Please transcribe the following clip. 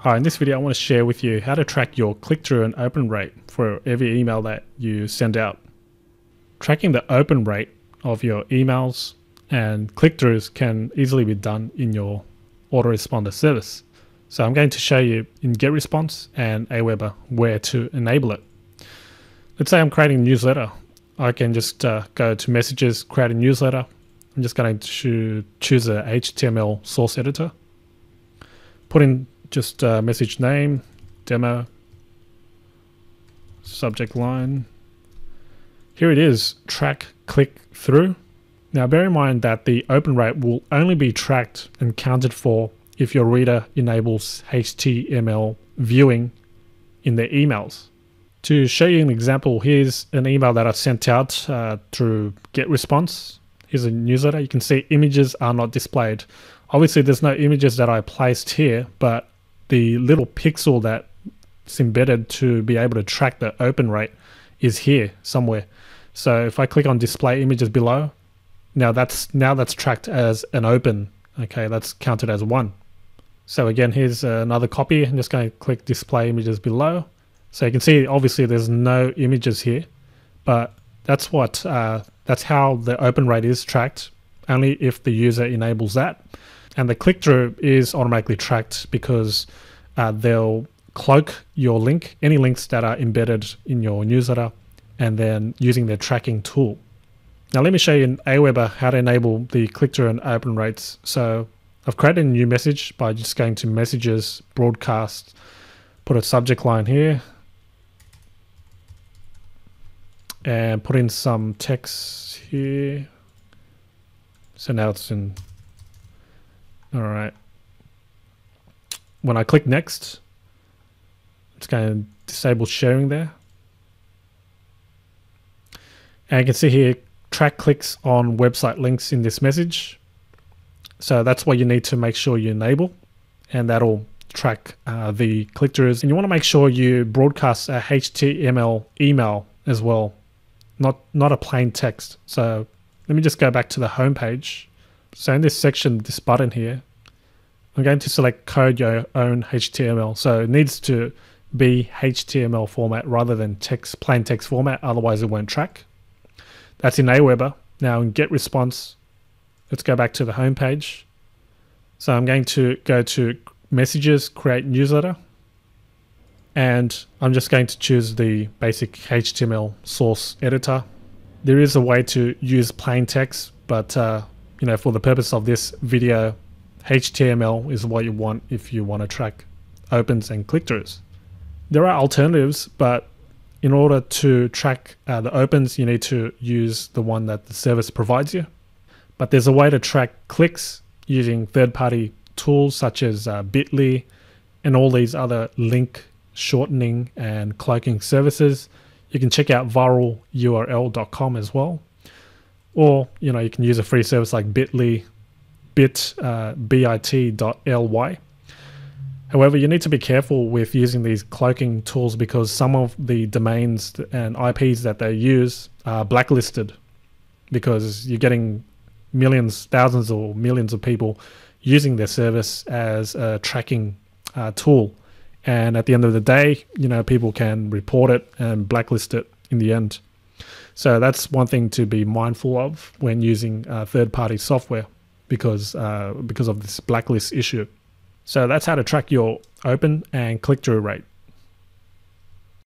Hi, in this video I want to share with you how to track your click-through and open rate for every email that you send out. Tracking the open rate of your emails and click-throughs can easily be done in your autoresponder service. So I'm going to show you in GetResponse and Aweber where to enable it. Let's say I'm creating a newsletter. I can just go to Messages, create a newsletter. I'm just going to choose a HTML source editor. Put in just message name, demo, subject line. Here it is, track click through. Now bear in mind that the open rate will only be tracked and counted for if your reader enables HTML viewing in their emails. To show you an example, here's an email that I sent out through GetResponse. Here's a newsletter. You can see images are not displayed. Obviously there's no images that I placed here, but the little pixel that's embedded to be able to track the open rate is here somewhere. So if I click on display images below, now that's tracked as an open. Okay, that's counted as 1. So again, here's another copy. I'm just going to click display images below. So you can see obviously there's no images here, but that's how the open rate is tracked, only if the user enables that. And the click-through is automatically tracked because they'll cloak your link, any links that are embedded in your newsletter, and then using their tracking tool. Now let me show you in Aweber how to enable the click-through and open rates. So I've created a new message by just going to Messages, Broadcast, put a subject line here, and put in some text here. So now it's in. All right. When I click next, it's going to disable sharing there. And you can see here, track clicks on website links in this message. So that's what you need to make sure you enable, and that'll track the click-throughs. And you want to make sure you broadcast a HTML email as well, not a plain text. So let me just go back to the home page. So in this section, this button here, I'm going to select code your own HTML. So it needs to be HTML format rather than text, plain text format, otherwise it won't track. That's in Aweber. Now in GetResponse, let's go back to the home page. So I'm going to go to Messages, create newsletter. And I'm just going to choose the basic HTML source editor. There is a way to use plain text, but for the purpose of this video, HTML is what you want if you want to track opens and click-throughs. There are alternatives, but in order to track the opens, you need to use the one that the service provides you. But there's a way to track clicks using third-party tools such as Bitly and all these other link shortening and cloaking services. You can check out viralurl.com as well. Or, you can use a free service like Bitly, bit.ly. However, you need to be careful with using these cloaking tools because some of the domains and IPs that they use are blacklisted because you're getting millions, thousands or millions of people using their service as a tracking tool. And at the end of the day, people can report it and blacklist it in the end. So that's one thing to be mindful of when using third-party software because of this blacklist issue. So that's how to track your open and click-through rate.